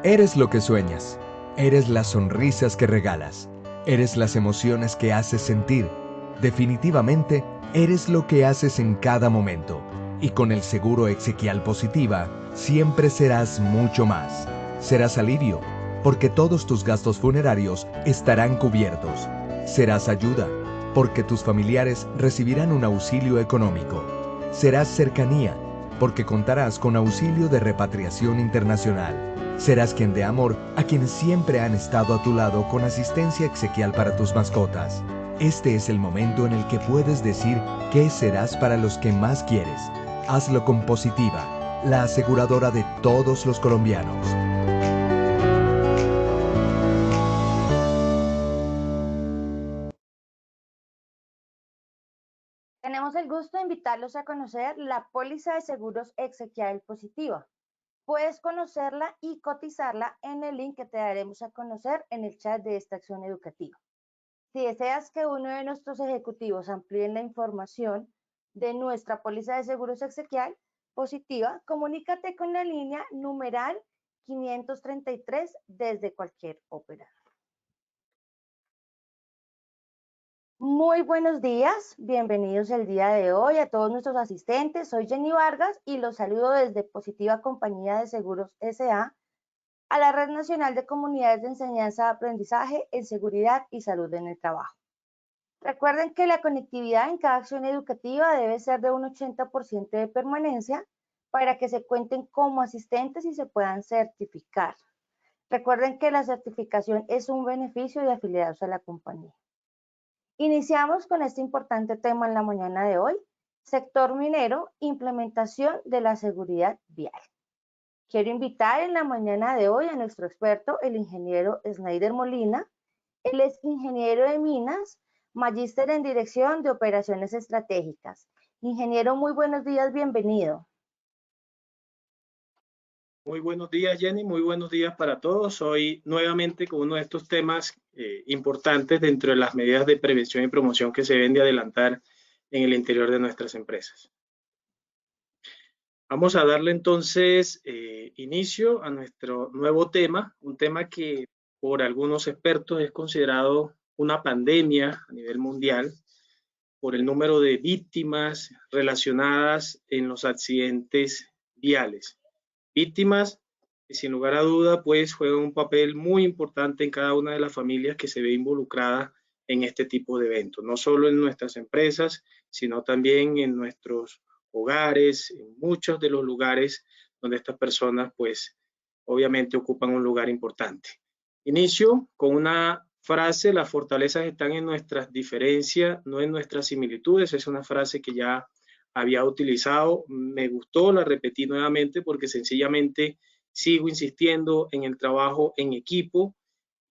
Eres lo que sueñas. Eres las sonrisas que regalas. Eres las emociones que haces sentir. Definitivamente, eres lo que haces en cada momento. Y con el seguro Exequial Positiva, siempre serás mucho más. Serás alivio, porque todos tus gastos funerarios estarán cubiertos. Serás ayuda, porque tus familiares recibirán un auxilio económico. Serás cercanía, porque contarás con auxilio de repatriación internacional. Serás quien dé amor a quienes siempre han estado a tu lado con asistencia exequial para tus mascotas. Este es el momento en el que puedes decir qué serás para los que más quieres. Hazlo con Positiva, la aseguradora de todos los colombianos. Tenemos el gusto de invitarlos a conocer la póliza de seguros Exequial Positiva. Puedes conocerla y cotizarla en el link que te daremos a conocer en el chat de esta acción educativa. Si deseas que uno de nuestros ejecutivos amplíe la información de nuestra póliza de seguros Exequial Positiva, comunícate con la línea numeral 533 desde cualquier operador. Muy buenos días, bienvenidos el día de hoy a todos nuestros asistentes. Soy Jenny Vargas y los saludo desde Positiva Compañía de Seguros S.A. a la Red Nacional de Comunidades de Enseñanza de Aprendizaje en Seguridad y Salud en el Trabajo. Recuerden que la conectividad en cada acción educativa debe ser de un 80% de permanencia para que se cuenten como asistentes y se puedan certificar. Recuerden que la certificación es un beneficio de afiliados a la compañía. Iniciamos con este importante tema en la mañana de hoy, sector minero, implementación de la seguridad vial. Quiero invitar en la mañana de hoy a nuestro experto, el ingeniero Snyder Molina. Él es ingeniero de minas, magíster en dirección de operaciones estratégicas. Ingeniero, muy buenos días, bienvenido. Muy buenos días, Jenny. Muy buenos días para todos. Hoy nuevamente con uno de estos temas importantes dentro de las medidas de prevención y promoción que se deben de adelantar en el interior de nuestras empresas. Vamos a darle entonces inicio a nuestro nuevo tema, un tema que por algunos expertos es considerado una pandemia a nivel mundial por el número de víctimas relacionadas en los accidentes viales. Víctimas que sin lugar a duda pues juegan un papel muy importante en cada una de las familias que se ve involucrada en este tipo de eventos, no solo en nuestras empresas, sino también en nuestros hogares, en muchos de los lugares donde estas personas pues obviamente ocupan un lugar importante. Inicio con una frase: las fortalezas están en nuestras diferencias, no en nuestras similitudes. Es una frase que ya había utilizado, me gustó, la repetí nuevamente porque sencillamente sigo insistiendo en el trabajo en equipo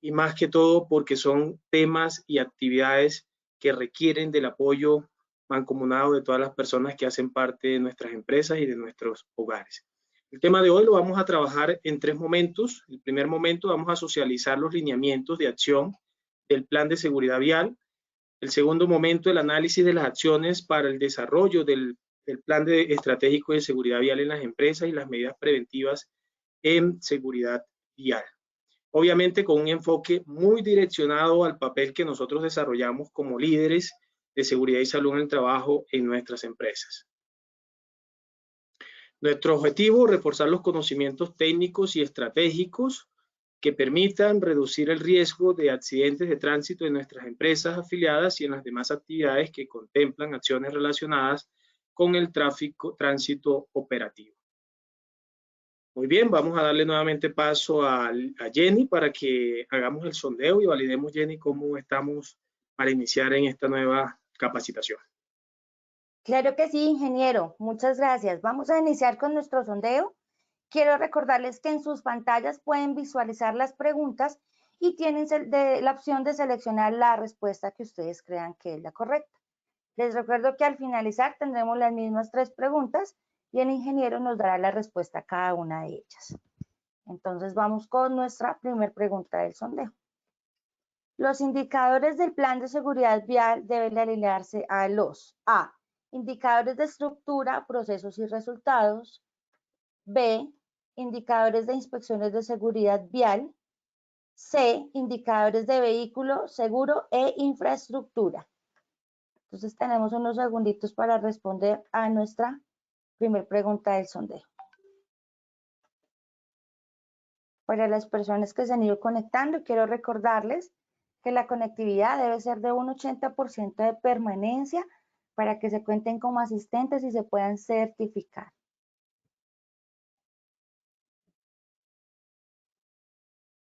y más que todo porque son temas y actividades que requieren del apoyo mancomunado de todas las personas que hacen parte de nuestras empresas y de nuestros hogares. El tema de hoy lo vamos a trabajar en 3 momentos. El primer momento vamos a socializar los lineamientos de acción del plan de seguridad vial. El segundo momento, el análisis de las acciones para el desarrollo del plan estratégico de seguridad vial en las empresas y las medidas preventivas en seguridad vial. Obviamente con un enfoque muy direccionado al papel que nosotros desarrollamos como líderes de seguridad y salud en el trabajo en nuestras empresas. Nuestro objetivo, reforzar los conocimientos técnicos y estratégicos que permitan reducir el riesgo de accidentes de tránsito en nuestras empresas afiliadas y en las demás actividades que contemplan acciones relacionadas con el tránsito operativo. Muy bien, vamos a darle nuevamente paso a Jenny para que hagamos el sondeo y validemos, Jenny, cómo estamos para iniciar en esta nueva capacitación. Claro que sí, ingeniero, muchas gracias. Vamos a iniciar con nuestro sondeo. Quiero recordarles que en sus pantallas pueden visualizar las preguntas y tienen la opción de seleccionar la respuesta que ustedes crean que es la correcta. Les recuerdo que al finalizar tendremos las mismas 3 preguntas y el ingeniero nos dará la respuesta a cada una de ellas. Entonces vamos con nuestra primera pregunta del sondeo. Los indicadores del plan de seguridad vial deben alinearse a los A. Indicadores de estructura, procesos y resultados. B. indicadores de inspecciones de seguridad vial. C, indicadores de vehículo, seguro e infraestructura. Entonces tenemos unos segunditos para responder a nuestra primera pregunta del sondeo. Para las personas que se han ido conectando, quiero recordarles que la conectividad debe ser de un 80% de permanencia para que se cuenten como asistentes y se puedan certificar.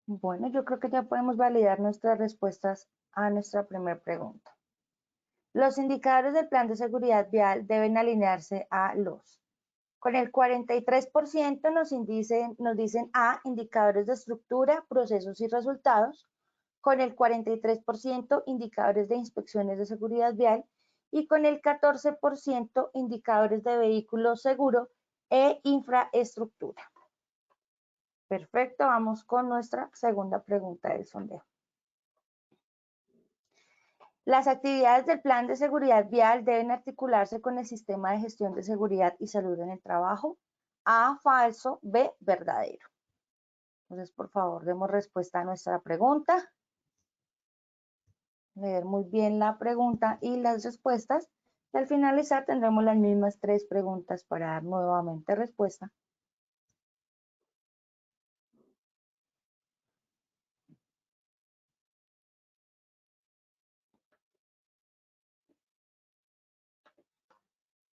Bueno, yo creo que ya podemos validar nuestras respuestas a nuestra primera pregunta. Los indicadores del plan de seguridad vial deben alinearse a los. Con el 43% nos dicen A, indicadores de estructura, procesos y resultados. Con el 43% indicadores de inspecciones de seguridad vial. Y con el 14% indicadores de vehículo seguro e infraestructura. Perfecto, vamos con nuestra segunda pregunta del sondeo. Las actividades del plan de seguridad vial deben articularse con el sistema de gestión de seguridad y salud en el trabajo. A, falso. B, verdadero. Entonces, por favor, demos respuesta a nuestra pregunta. Leer muy bien la pregunta y las respuestas. Y al finalizar tendremos las mismas 3 preguntas para dar nuevamente respuesta.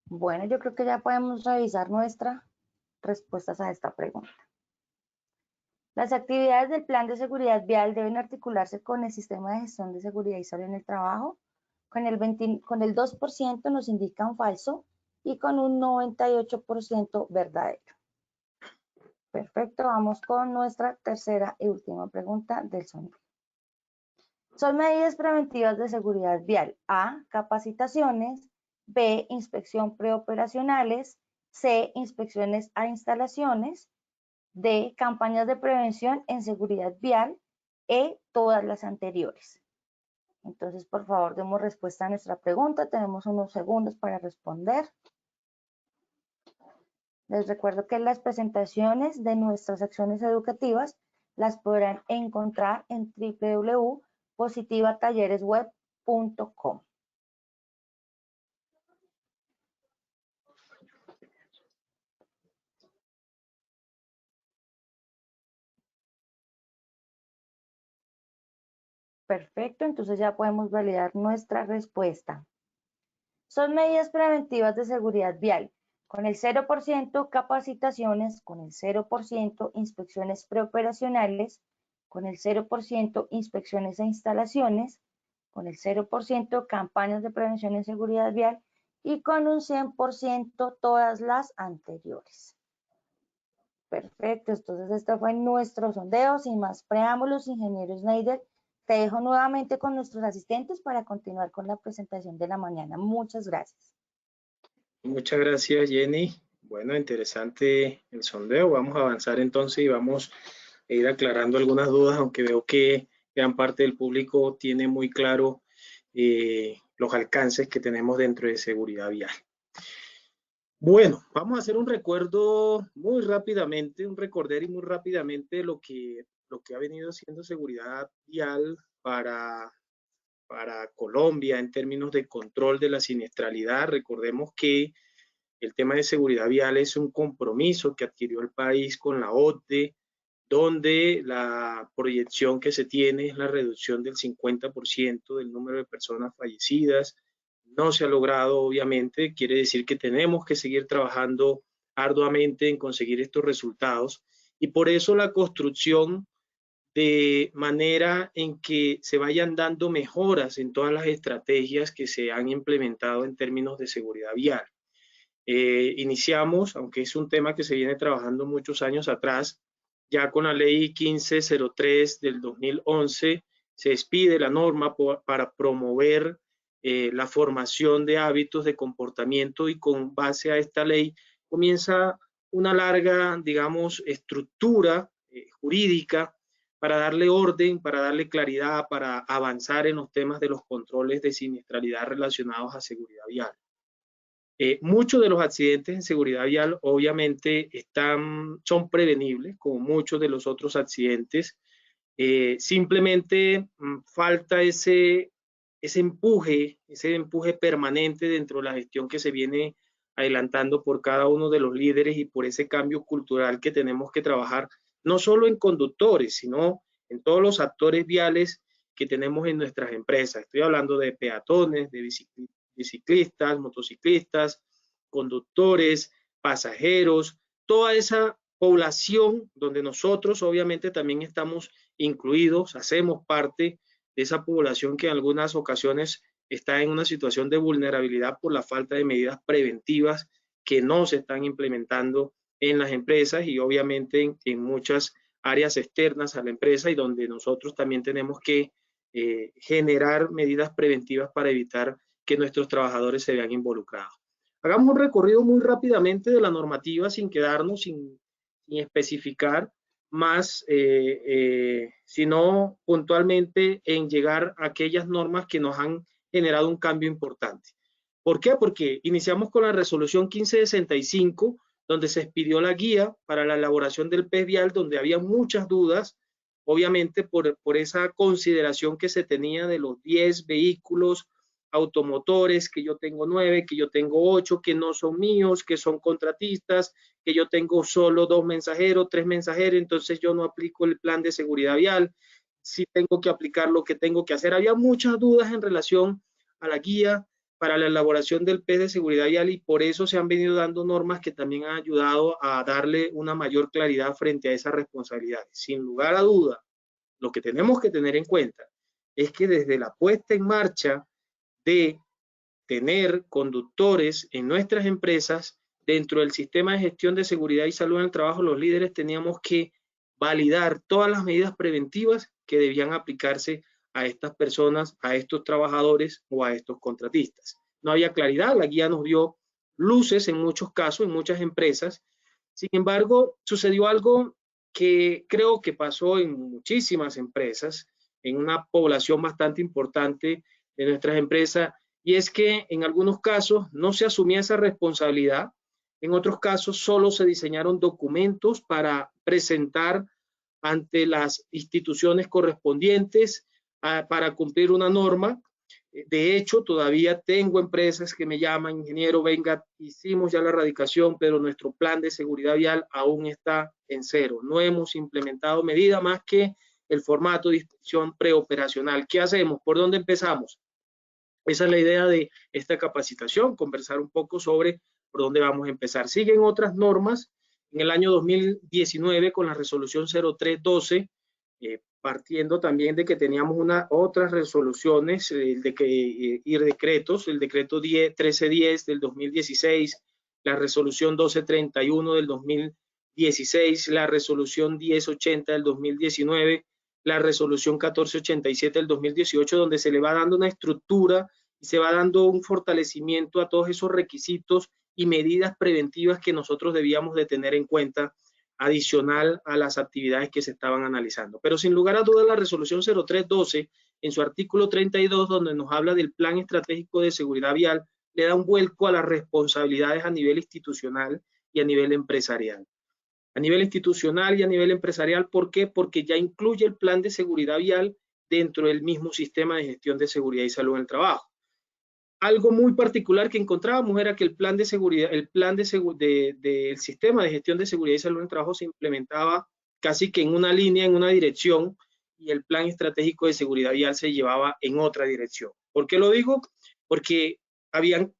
Bueno, yo creo que ya podemos revisar nuestras respuestas a esta pregunta. Las actividades del plan de seguridad vial deben articularse con el sistema de gestión de seguridad y salud en el trabajo. Con el 2% nos indican falso y con un 98% verdadero. Perfecto, vamos con nuestra tercera y última pregunta del sondeo. Son medidas preventivas de seguridad vial. A, capacitaciones. B, inspección preoperacionales. C, inspecciones a instalaciones. D, campañas de prevención en seguridad vial. E, todas las anteriores. Entonces, por favor, demos respuesta a nuestra pregunta. Tenemos unos segundos para responder. Les recuerdo que las presentaciones de nuestras acciones educativas las podrán encontrar en www.positivatalleresweb.com. Perfecto, entonces ya podemos validar nuestra respuesta. Son medidas preventivas de seguridad vial. Con el 0% capacitaciones, con el 0% inspecciones preoperacionales, con el 0% inspecciones e instalaciones, con el 0% campañas de prevención en seguridad vial y con un 100% todas las anteriores. Perfecto, entonces este fue nuestro sondeo. Sin más preámbulos, ingeniero Schneider, te dejo nuevamente con nuestros asistentes para continuar con la presentación de la mañana. Muchas gracias. Muchas gracias, Jenny. Bueno, interesante el sondeo. Vamos a avanzar entonces y vamos a ir aclarando algunas dudas, aunque veo que gran parte del público tiene muy claro los alcances que tenemos dentro de seguridad vial. Bueno, vamos a hacer un recuerdo muy rápidamente, un recorder muy rápidamente lo que ha venido siendo seguridad vial para Colombia en términos de control de la siniestralidad. Recordemos que el tema de seguridad vial es un compromiso que adquirió el país con la OCDE, donde la proyección que se tiene es la reducción del 50% del número de personas fallecidas. No se ha logrado, obviamente, quiere decir que tenemos que seguir trabajando arduamente en conseguir estos resultados y por eso la construcción de manera en que se vayan dando mejoras en todas las estrategias que se han implementado en términos de seguridad vial. Iniciamos, aunque es un tema que se viene trabajando muchos años atrás, ya con la ley 1503 del 2011 se expide la norma para promover la formación de hábitos de comportamiento y con base a esta ley comienza una larga, digamos, estructura jurídica para darle orden, para darle claridad, para avanzar en los temas de los controles de siniestralidad relacionados a seguridad vial. Muchos de los accidentes en seguridad vial obviamente son prevenibles, como muchos de los otros accidentes. Simplemente falta ese empuje permanente dentro de la gestión que se viene adelantando por cada uno de los líderes y por ese cambio cultural que tenemos que trabajar, no solo en conductores, sino en todos los actores viales que tenemos en nuestras empresas. Estoy hablando de peatones, de biciclistas, motociclistas, conductores, pasajeros, toda esa población donde nosotros obviamente también estamos incluidos, hacemos parte de esa población que en algunas ocasiones está en una situación de vulnerabilidad por la falta de medidas preventivas que no se están implementando en las empresas y obviamente en muchas áreas externas a la empresa y donde nosotros también tenemos que generar medidas preventivas para evitar que nuestros trabajadores se vean involucrados. Hagamos un recorrido muy rápidamente de la normativa sin quedarnos, sin especificar más, sino puntualmente en llegar a aquellas normas que nos han generado un cambio importante. ¿Por qué? Porque iniciamos con la resolución 1565, donde se expidió la guía para la elaboración del PES vial, donde había muchas dudas, obviamente por esa consideración que se tenía de los 10 vehículos automotores, que yo tengo 9, que yo tengo 8, que no son míos, que son contratistas, que yo tengo solo 2 mensajeros, 3 mensajeros, entonces yo no aplico el plan de seguridad vial, si tengo que aplicar lo que tengo que hacer. Había muchas dudas en relación a la guía para la elaboración del PES de seguridad vial y por eso se han venido dando normas que también han ayudado a darle una mayor claridad frente a esas responsabilidades. Sin lugar a duda, lo que tenemos que tener en cuenta es que desde la puesta en marcha de tener conductores en nuestras empresas, dentro del sistema de gestión de seguridad y salud en el trabajo, los líderes teníamos que validar todas las medidas preventivas que debían aplicarse a estas personas, a estos trabajadores o a estos contratistas. No había claridad, la guía nos dio luces en muchos casos, en muchas empresas. Sin embargo, sucedió algo que creo que pasó en muchísimas empresas, en una población bastante importante de nuestras empresas, y es que en algunos casos no se asumía esa responsabilidad, en otros casos solo se diseñaron documentos para presentar ante las instituciones correspondientes para cumplir una norma. De hecho, todavía tengo empresas que me llaman, ingeniero, venga, hicimos ya la erradicación, pero nuestro plan de seguridad vial aún está en cero. No hemos implementado medida más que el formato de inspección preoperacional. ¿Qué hacemos? ¿Por dónde empezamos? Esa es la idea de esta capacitación, conversar un poco sobre por dónde vamos a empezar. Siguen otras normas. En el año 2019, con la resolución 0312, partiendo también de que teníamos otras resoluciones y decretos, el decreto 1310 del 2016, la resolución 1231 del 2016, la resolución 1080 del 2019, la resolución 1487 del 2018, donde se le va dando una estructura y se va dando un fortalecimiento a todos esos requisitos y medidas preventivas que nosotros debíamos de tener en cuenta adicional a las actividades que se estaban analizando. Pero sin lugar a dudas, la resolución 0312, en su artículo 32, donde nos habla del plan estratégico de seguridad vial, le da un vuelco a las responsabilidades a nivel institucional y a nivel empresarial. A nivel institucional y a nivel empresarial, ¿por qué? Porque ya incluye el plan de seguridad vial dentro del mismo sistema de gestión de seguridad y salud en el trabajo. Algo muy particular que encontrábamos era que el plan de seguridad, del sistema de gestión de seguridad y salud en el trabajo se implementaba casi que en una línea, en una dirección, y el plan estratégico de seguridad vial se llevaba en otra dirección. ¿Por qué lo digo? Porque habían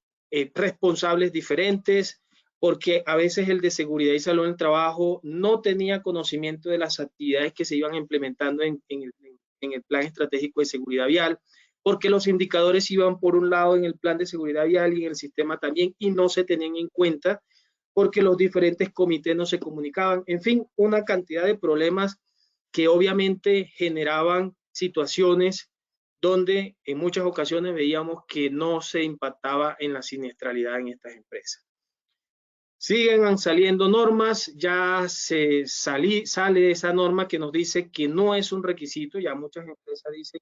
responsables diferentes, porque a veces el de seguridad y salud en el trabajo no tenía conocimiento de las actividades que se iban implementando en el plan estratégico de seguridad vial, porque los indicadores iban por un lado en el plan de seguridad vial y en el sistema también, y no se tenían en cuenta porque los diferentes comités no se comunicaban. En fin, una cantidad de problemas que obviamente generaban situaciones donde en muchas ocasiones veíamos que no se impactaba en la siniestralidad en estas empresas. Siguen saliendo normas, ya sale esa norma que nos dice que no es un requisito, ya muchas empresas dicen,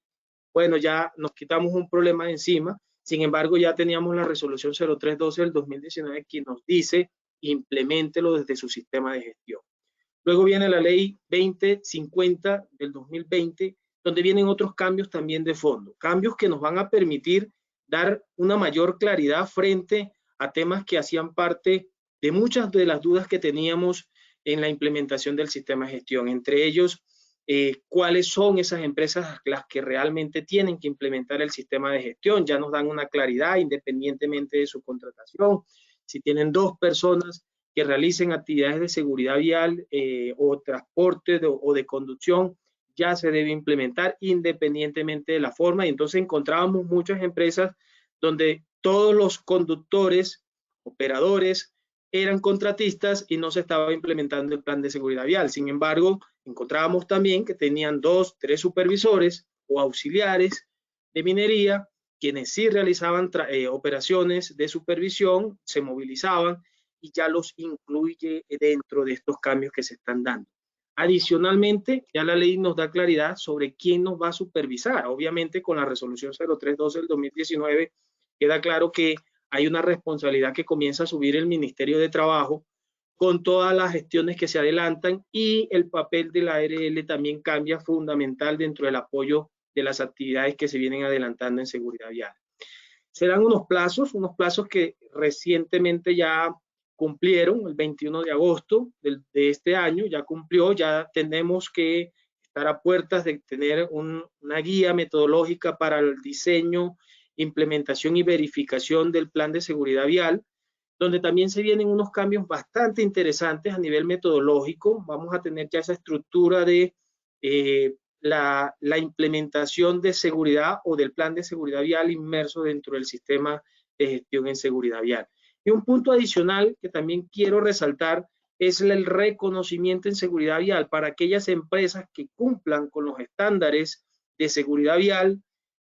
bueno, ya nos quitamos un problema de encima, Sin embargo, ya teníamos la resolución 0312 del 2019 que nos dice impleméntelo desde su sistema de gestión. Luego viene la ley 2050 del 2020, donde vienen otros cambios también de fondo, cambios que nos van a permitir dar una mayor claridad frente a temas que hacían parte de muchas de las dudas que teníamos en la implementación del sistema de gestión, entre ellos cuáles son esas empresas las que realmente tienen que implementar el sistema de gestión. Ya nos dan una claridad independientemente de su contratación. Si tienen 2 personas que realicen actividades de seguridad vial o transporte o de conducción, ya se debe implementar independientemente de la forma. Y entonces encontrábamos muchas empresas donde todos los conductores, operadores, eran contratistas y no se estaba implementando el plan de seguridad vial. Sin embargo, encontrábamos también que tenían 2, 3 supervisores o auxiliares de minería, quienes sí realizaban operaciones de supervisión, se movilizaban y ya los incluye dentro de estos cambios que se están dando. Adicionalmente, ya la ley nos da claridad sobre quién nos va a supervisar. Obviamente, con la resolución 0312 del 2019, queda claro que hay una responsabilidad que comienza a subir el Ministerio de Trabajo con todas las gestiones que se adelantan, y el papel de la ARL también cambia fundamental dentro del apoyo de las actividades que se vienen adelantando en seguridad vial. Se dan unos plazos que recientemente ya cumplieron, el 21 de agosto de este año ya cumplió, ya tenemos que estar a puertas de tener una guía metodológica para el diseño, implementación y verificación del plan de seguridad vial, donde también se vienen unos cambios bastante interesantes a nivel metodológico. Vamos a tener ya esa estructura de la implementación de seguridad o del plan de seguridad vial inmerso dentro del sistema de gestión en seguridad vial. Y un punto adicional que también quiero resaltar es el reconocimiento en seguridad vial para aquellas empresas que cumplan con los estándares de seguridad vial.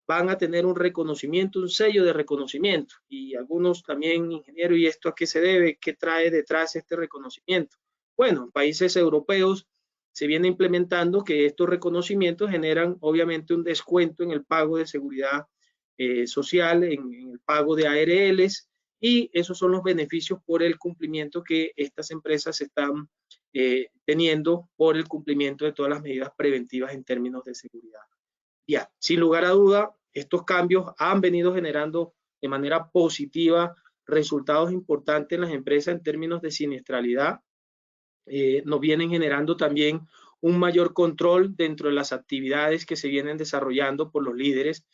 Van a tener un reconocimiento, un sello de reconocimiento, y algunos también, ingeniero, ¿y esto a qué se debe? ¿Qué trae detrás este reconocimiento? Bueno, en países europeos se viene implementando que estos reconocimientos generan obviamente un descuento en el pago de seguridad social, en el pago de ARLs, y esos son los beneficios por el cumplimiento que estas empresas están teniendo por el cumplimiento de todas las medidas preventivas en términos de seguridad. Ya, sin lugar a duda, estos cambios han venido generando de manera positiva resultados importantes en las empresas en términos de siniestralidad. Nos vienen generando también un mayor control dentro de las actividades que se vienen desarrollando por los líderes.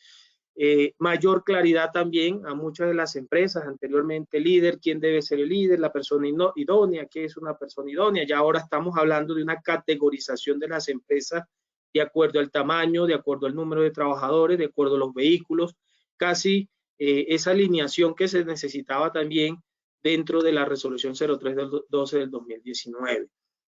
Mayor claridad también a muchas de las empresas, anteriormente líder, quién debe ser el líder, la persona idónea, qué es una persona idónea. Ya ahora estamos hablando de una categorización de las empresas de acuerdo al tamaño, de acuerdo al número de trabajadores, de acuerdo a los vehículos, casi esa alineación que se necesitaba también dentro de la resolución 0312 del 2019.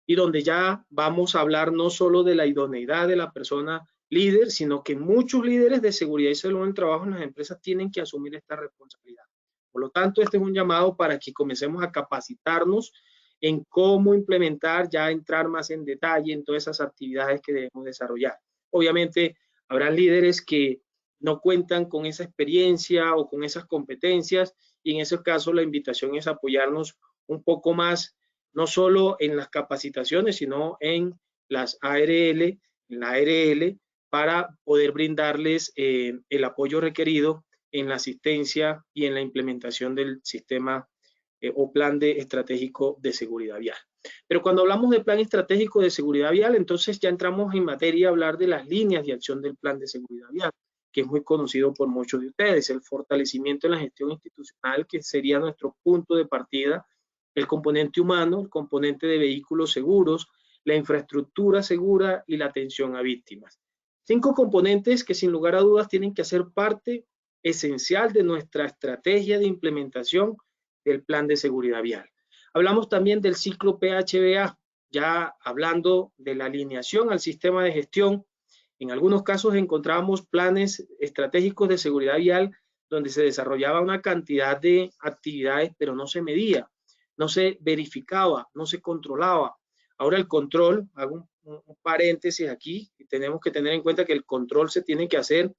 Y donde ya vamos a hablar no solo de la idoneidad de la persona líder, sino que muchos líderes de seguridad y salud en el trabajo en las empresas tienen que asumir esta responsabilidad. Por lo tanto, este es un llamado para que comencemos a capacitarnos en cómo implementar, ya entrar más en detalle en todas esas actividades que debemos desarrollar. Obviamente, habrá líderes que no cuentan con esa experiencia o con esas competencias, y en ese caso la invitación es apoyarnos un poco más, no solo en las capacitaciones, sino en las ARL, en la ARL, para poder brindarles el apoyo requerido en la asistencia y en la implementación del sistema o plan estratégico de seguridad vial. Pero cuando hablamos de plan estratégico de seguridad vial, entonces ya entramos en materia a hablar de las líneas de acción del plan de seguridad vial, que es muy conocido por muchos de ustedes, el fortalecimiento en la gestión institucional, que sería nuestro punto de partida, el componente humano, el componente de vehículos seguros, la infraestructura segura y la atención a víctimas. 5 componentes que sin lugar a dudas tienen que hacer parte esencial de nuestra estrategia de implementación del plan de seguridad vial. Hablamos también del ciclo PHBA, ya hablando de la alineación al sistema de gestión. En algunos casos encontramos planes estratégicos de seguridad vial donde se desarrollaba una cantidad de actividades, pero no se medía, no se verificaba, no se controlaba. Ahora el control, hago un paréntesis aquí, y tenemos que tener en cuenta que el control se tiene que hacer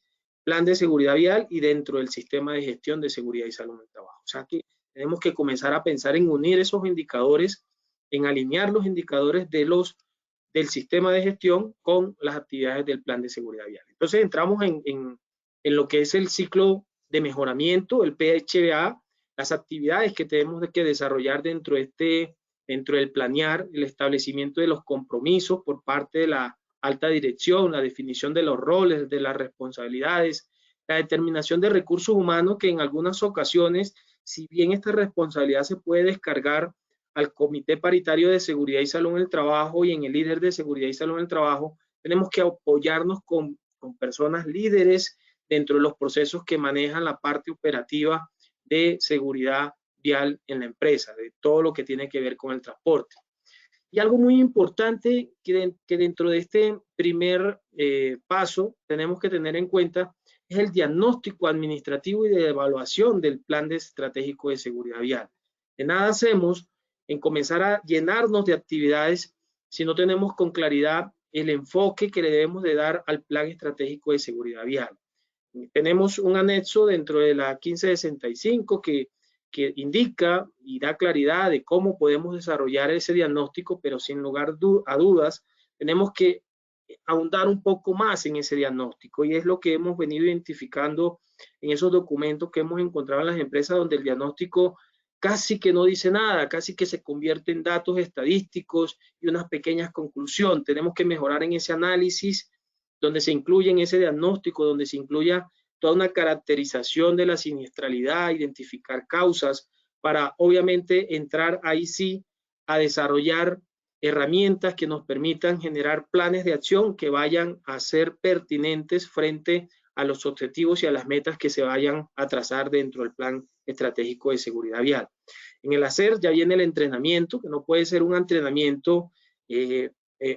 plan de seguridad vial y dentro del sistema de gestión de seguridad y salud en el trabajo. O sea que tenemos que comenzar a pensar en unir esos indicadores, en alinear los indicadores del sistema de gestión con las actividades del plan de seguridad vial. Entonces entramos en lo que es el ciclo de mejoramiento, el PHBA, las actividades que tenemos que desarrollar dentro del planear, el establecimiento de los compromisos por parte de la alta dirección, la definición de los roles, de las responsabilidades, la determinación de recursos humanos que en algunas ocasiones, si bien esta responsabilidad se puede descargar al Comité Paritario de Seguridad y Salud en el Trabajo y en el líder de Seguridad y Salud en el Trabajo, tenemos que apoyarnos con personas líderes dentro de los procesos que manejan la parte operativa de seguridad vial en la empresa, de todo lo que tiene que ver con el transporte. Y algo muy importante que dentro de este primer paso tenemos que tener en cuenta es el diagnóstico administrativo y de evaluación del plan estratégico de seguridad vial. De nada hacemos en comenzar a llenarnos de actividades si no tenemos con claridad el enfoque que le debemos de dar al plan estratégico de seguridad vial. Tenemos un anexo dentro de la 1565 que indica y da claridad de cómo podemos desarrollar ese diagnóstico, pero sin lugar a dudas, tenemos que ahondar un poco más en ese diagnóstico y es lo que hemos venido identificando en esos documentos que hemos encontrado en las empresas donde el diagnóstico casi que no dice nada, casi que se convierte en datos estadísticos y unas pequeñas conclusiones. Tenemos que mejorar en ese análisis donde se incluye en ese diagnóstico, donde se incluya toda una caracterización de la siniestralidad, identificar causas, para obviamente entrar ahí sí a desarrollar herramientas que nos permitan generar planes de acción que vayan a ser pertinentes frente a los objetivos y a las metas que se vayan a trazar dentro del plan estratégico de seguridad vial. En el hacer ya viene el entrenamiento, que no puede ser un entrenamiento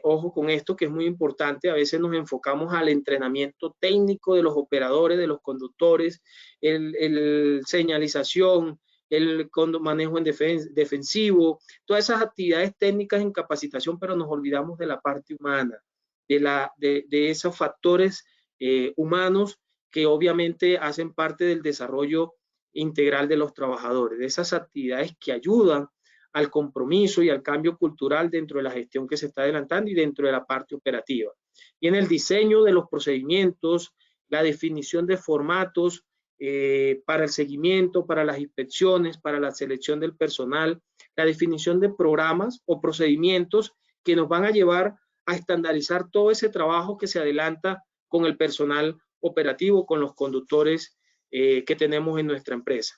ojo con esto, que es muy importante. A veces nos enfocamos al entrenamiento técnico de los operadores, de los conductores, el señalización, el manejo en defensivo, todas esas actividades técnicas en capacitación, pero nos olvidamos de la parte humana, de esos factores humanos que obviamente hacen parte del desarrollo integral de los trabajadores, de esas actividades que ayudan al compromiso y al cambio cultural dentro de la gestión que se está adelantando y dentro de la parte operativa. Y en el diseño de los procedimientos, la definición de formatos para el seguimiento, para las inspecciones, para la selección del personal, la definición de programas o procedimientos que nos van a llevar a estandarizar todo ese trabajo que se adelanta con el personal operativo, con los conductores que tenemos en nuestra empresa.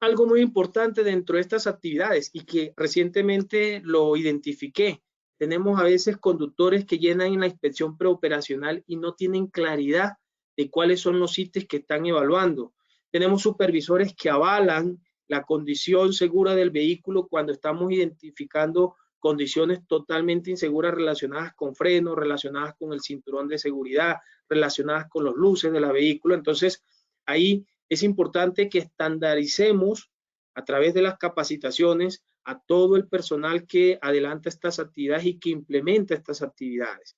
Algo muy importante dentro de estas actividades y que recientemente lo identifiqué, tenemos a veces conductores que llenan en la inspección preoperacional y no tienen claridad de cuáles son los ítems que están evaluando. Tenemos supervisores que avalan la condición segura del vehículo cuando estamos identificando condiciones totalmente inseguras relacionadas con frenos, relacionadas con el cinturón de seguridad, relacionadas con las luces del vehículo. Entonces, ahí es importante que estandaricemos a través de las capacitaciones a todo el personal que adelanta estas actividades y que implementa estas actividades.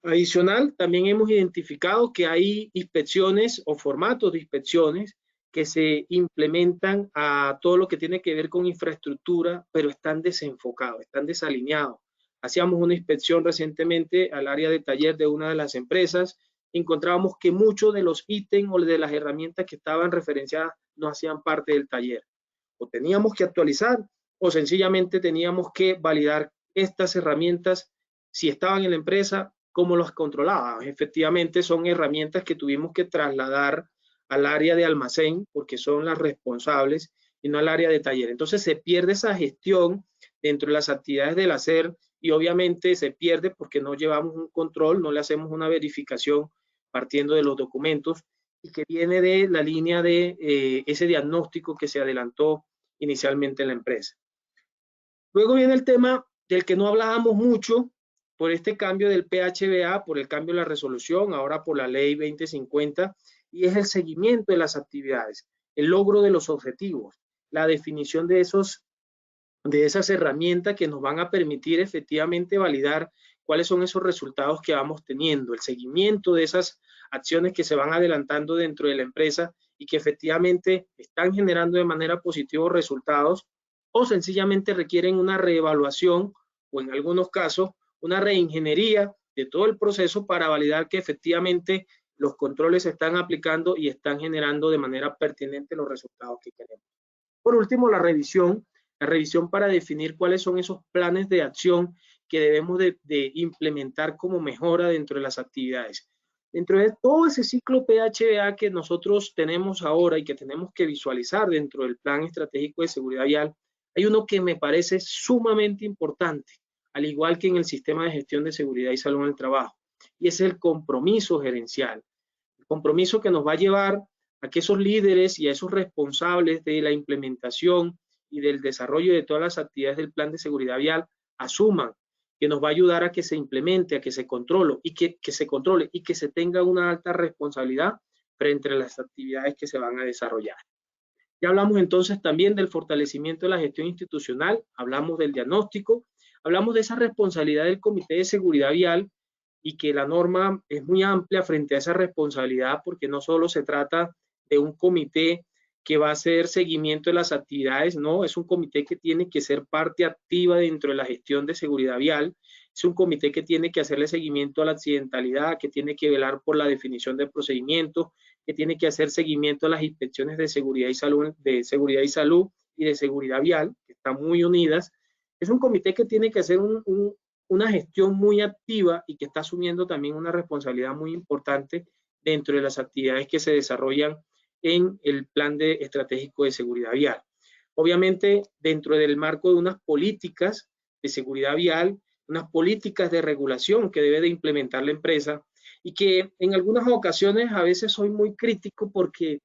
Adicional, también hemos identificado que hay inspecciones o formatos de inspecciones que se implementan a todo lo que tiene que ver con infraestructura, pero están desenfocados, están desalineados. Hacíamos una inspección recientemente al área de taller de una de las empresas. Encontrábamos que muchos de los ítems o de las herramientas que estaban referenciadas no hacían parte del taller. O teníamos que actualizar o sencillamente teníamos que validar estas herramientas si estaban en la empresa, cómo las controlaba. Efectivamente son herramientas que tuvimos que trasladar al área de almacén porque son las responsables y no al área de taller. Entonces se pierde esa gestión dentro de las actividades del hacer y obviamente se pierde porque no llevamos un control, no le hacemos una verificación partiendo de los documentos y que viene de la línea de ese diagnóstico que se adelantó inicialmente en la empresa. Luego viene el tema del que no hablábamos mucho por este cambio del PHBA, por el cambio de la resolución, ahora por la ley 2050, y es el seguimiento de las actividades, el logro de los objetivos, la definición de esas herramientas que nos van a permitir efectivamente validar cuáles son esos resultados que vamos teniendo, el seguimiento de esas acciones que se van adelantando dentro de la empresa y que efectivamente están generando de manera positiva resultados o sencillamente requieren una reevaluación o en algunos casos una reingeniería de todo el proceso para validar que efectivamente los controles se están aplicando y están generando de manera pertinente los resultados que queremos. Por último, la revisión para definir cuáles son esos planes de acción que debemos de implementar como mejora dentro de las actividades. Dentro de todo ese ciclo PHBA que nosotros tenemos ahora y que tenemos que visualizar dentro del Plan Estratégico de Seguridad Vial, hay uno que me parece sumamente importante, al igual que en el sistema de gestión de seguridad y salud en el trabajo, y es el compromiso gerencial. El compromiso que nos va a llevar a que esos líderes y a esos responsables de la implementación y del desarrollo de todas las actividades del plan de seguridad vial asuman, que nos va a ayudar a que se implemente, a que se controle y que se tenga una alta responsabilidad frente a las actividades que se van a desarrollar. Ya hablamos entonces también del fortalecimiento de la gestión institucional, hablamos del diagnóstico, hablamos de esa responsabilidad del Comité de Seguridad Vial y que la norma es muy amplia frente a esa responsabilidad porque no solo se trata de un comité que va a hacer seguimiento de las actividades, no, es un comité que tiene que ser parte activa dentro de la gestión de seguridad vial, es un comité que tiene que hacerle seguimiento a la accidentalidad, que tiene que velar por la definición de procedimientos, que tiene que hacer seguimiento a las inspecciones de seguridad y salud, y de seguridad vial, que están muy unidas. Es un comité que tiene que hacer una gestión muy activa y que está asumiendo también una responsabilidad muy importante dentro de las actividades que se desarrollan en el plan estratégico de seguridad vial. Obviamente, dentro del marco de unas políticas de seguridad vial, unas políticas de regulación que debe de implementar la empresa y que en algunas ocasiones a veces soy muy crítico porque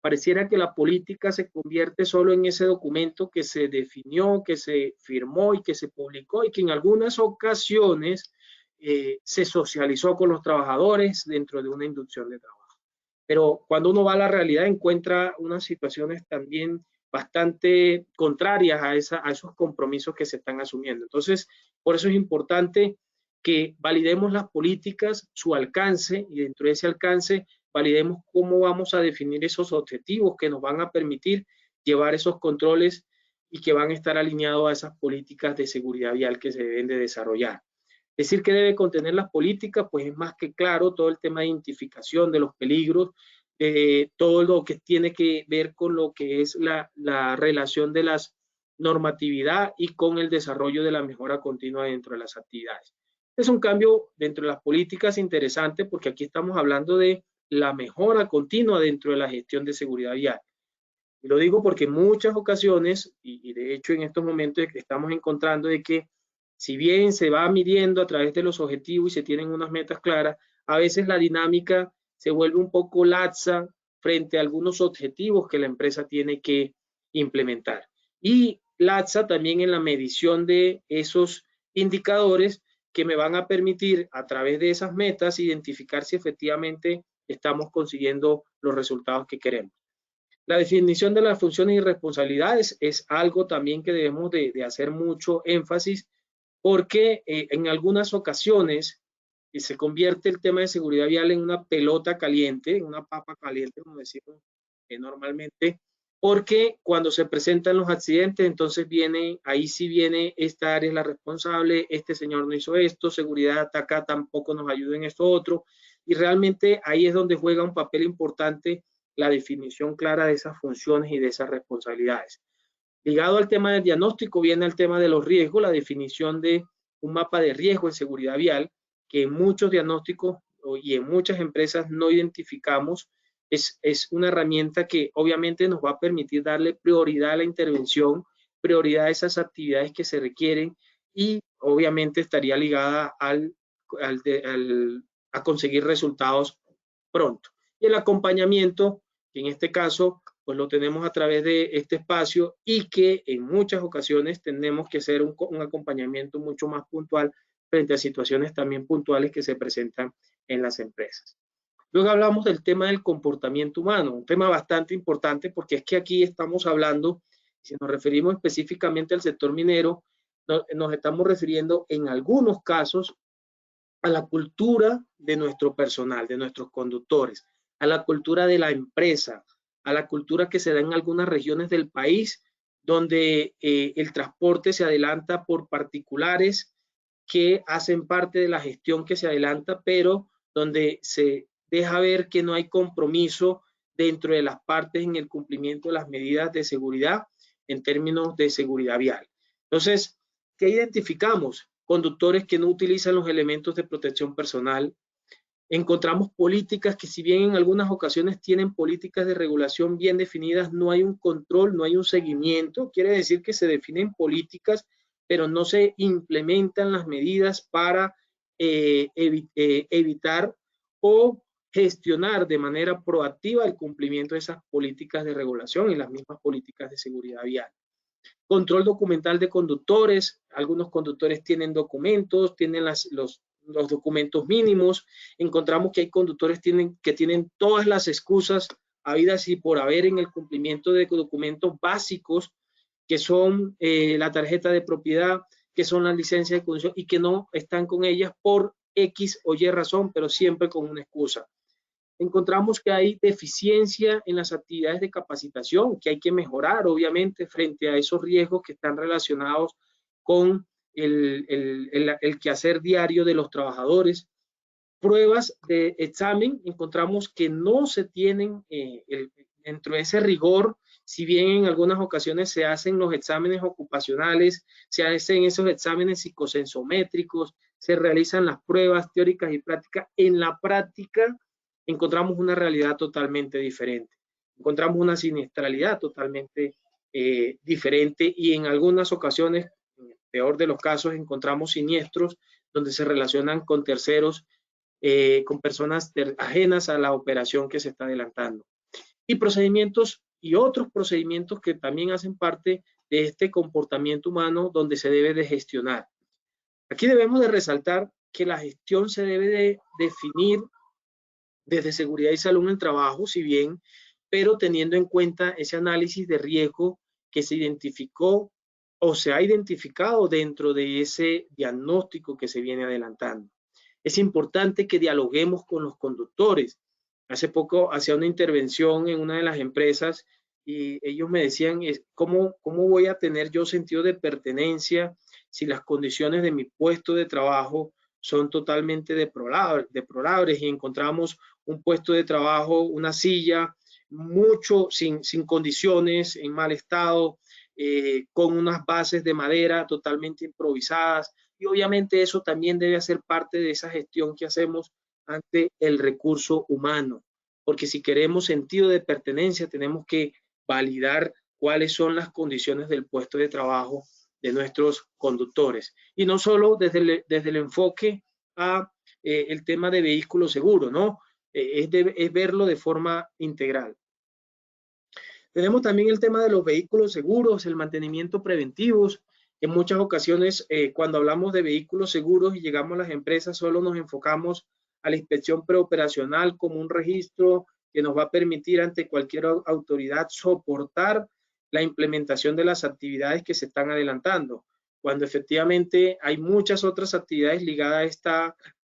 pareciera que la política se convierte solo en ese documento que se definió, que se firmó y que se publicó y que en algunas ocasiones se socializó con los trabajadores dentro de una inducción de trabajo. Pero cuando uno va a la realidad encuentra unas situaciones también bastante contrarias a esos compromisos que se están asumiendo. Entonces, por eso es importante que validemos las políticas, su alcance, y dentro de ese alcance validemos cómo vamos a definir esos objetivos que nos van a permitir llevar esos controles y que van a estar alineados a esas políticas de seguridad vial que se deben de desarrollar. Decir que debe contener las políticas, pues es más que claro todo el tema de identificación de los peligros, todo lo que tiene que ver con lo que es la relación de las normatividad y con el desarrollo de la mejora continua dentro de las actividades. Es un cambio dentro de las políticas interesante porque aquí estamos hablando de la mejora continua dentro de la gestión de seguridad vial. Y lo digo porque en muchas ocasiones, y de hecho en estos momentos estamos encontrando de que si bien se va midiendo a través de los objetivos y se tienen unas metas claras, a veces la dinámica se vuelve un poco laxa frente a algunos objetivos que la empresa tiene que implementar. Y laxa también en la medición de esos indicadores que me van a permitir a través de esas metas identificar si efectivamente estamos consiguiendo los resultados que queremos. La definición de las funciones y responsabilidades es algo también que debemos de hacer mucho énfasis porque en algunas ocasiones se convierte el tema de seguridad vial en una pelota caliente, en una papa caliente, como decimos normalmente, porque cuando se presentan los accidentes, entonces ahí sí viene, esta área es la responsable, este señor no hizo esto, seguridad acá tampoco nos ayuda en esto otro, y realmente ahí es donde juega un papel importante la definición clara de esas funciones y de esas responsabilidades. Ligado al tema del diagnóstico viene el tema de los riesgos, la definición de un mapa de riesgo en seguridad vial, que en muchos diagnósticos y en muchas empresas no identificamos. Es una herramienta que obviamente nos va a permitir darle prioridad a la intervención, prioridad a esas actividades que se requieren y obviamente estaría ligada a conseguir resultados pronto. Y el acompañamiento, que en este caso pues lo tenemos a través de este espacio y que en muchas ocasiones tenemos que hacer un acompañamiento mucho más puntual frente a situaciones también puntuales que se presentan en las empresas. Luego hablamos del tema del comportamiento humano, un tema bastante importante porque es que aquí estamos hablando, si nos referimos específicamente al sector minero, nos estamos refiriendo en algunos casos a la cultura de nuestro personal, de nuestros conductores, a la cultura de la empresa, a la cultura que se da en algunas regiones del país, donde el transporte se adelanta por particulares que hacen parte de la gestión que se adelanta, pero donde se deja ver que no hay compromiso dentro de las partes en el cumplimiento de las medidas de seguridad en términos de seguridad vial. Entonces, ¿qué identificamos? Conductores que no utilizan los elementos de protección personal. Encontramos políticas que, si bien en algunas ocasiones tienen políticas de regulación bien definidas, no hay un control, no hay un seguimiento. Quiere decir que se definen políticas, pero no se implementan las medidas para evitar o gestionar de manera proactiva el cumplimiento de esas políticas de regulación y las mismas políticas de seguridad vial. Control documental de conductores. Algunos conductores tienen documentos, tienen los documentos mínimos. Encontramos que hay conductores que tienen todas las excusas habidas y por haber en el cumplimiento de documentos básicos, que son la tarjeta de propiedad, que son las licencias de conducción, y que no están con ellas por X o Y razón, pero siempre con una excusa. Encontramos que hay deficiencia en las actividades de capacitación, que hay que mejorar, obviamente, frente a esos riesgos que están relacionados con el quehacer diario de los trabajadores. Pruebas de examen, encontramos que no se tienen dentro de ese rigor, si bien en algunas ocasiones se hacen los exámenes ocupacionales, se hacen esos exámenes psicosensométricos, se realizan las pruebas teóricas y prácticas. En la práctica encontramos una realidad totalmente diferente. Encontramos una siniestralidad totalmente diferente, y en algunas ocasiones, en el peor de los casos, encontramos siniestros donde se relacionan con terceros, con personas ajenas a la operación que se está adelantando. Y procedimientos y otros procedimientos que también hacen parte de este comportamiento humano donde se debe de gestionar. Aquí debemos de resaltar que la gestión se debe de definir desde seguridad y salud en el trabajo, si bien, pero teniendo en cuenta ese análisis de riesgo que se identificó o se ha identificado dentro de ese diagnóstico que se viene adelantando. Es importante que dialoguemos con los conductores. Hace poco hacía una intervención en una de las empresas y ellos me decían, ¿cómo voy a tener yo sentido de pertenencia si las condiciones de mi puesto de trabajo son totalmente deplorables? Y encontramos un puesto de trabajo, una silla, mucho sin condiciones, en mal estado, con unas bases de madera totalmente improvisadas. Y obviamente eso también debe ser parte de esa gestión que hacemos ante el recurso humano, porque si queremos sentido de pertenencia tenemos que validar cuáles son las condiciones del puesto de trabajo de nuestros conductores. Y no solo desde el enfoque a el tema de vehículos seguros, ¿no? Es verlo de forma integral. Tenemos también el tema de los vehículos seguros, el mantenimiento preventivos. En muchas ocasiones, cuando hablamos de vehículos seguros y llegamos a las empresas, solo nos enfocamos a la inspección preoperacional como un registro que nos va a permitir ante cualquier autoridad soportar la implementación de las actividades que se están adelantando, cuando efectivamente hay muchas otras actividades ligadas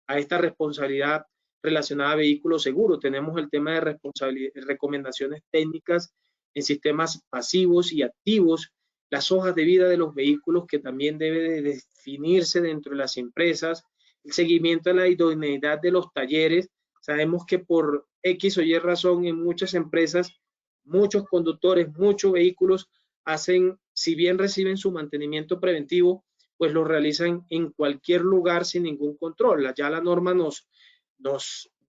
a esta responsabilidad relacionada a vehículos seguros. Tenemos el tema de recomendaciones técnicas en sistemas pasivos y activos, las hojas de vida de los vehículos que también debe de definirse dentro de las empresas, el seguimiento de la idoneidad de los talleres. Sabemos que por X o Y razón en muchas empresas, muchos conductores, muchos vehículos hacen, si bien reciben su mantenimiento preventivo, pues lo realizan en cualquier lugar sin ningún control. Ya la norma nos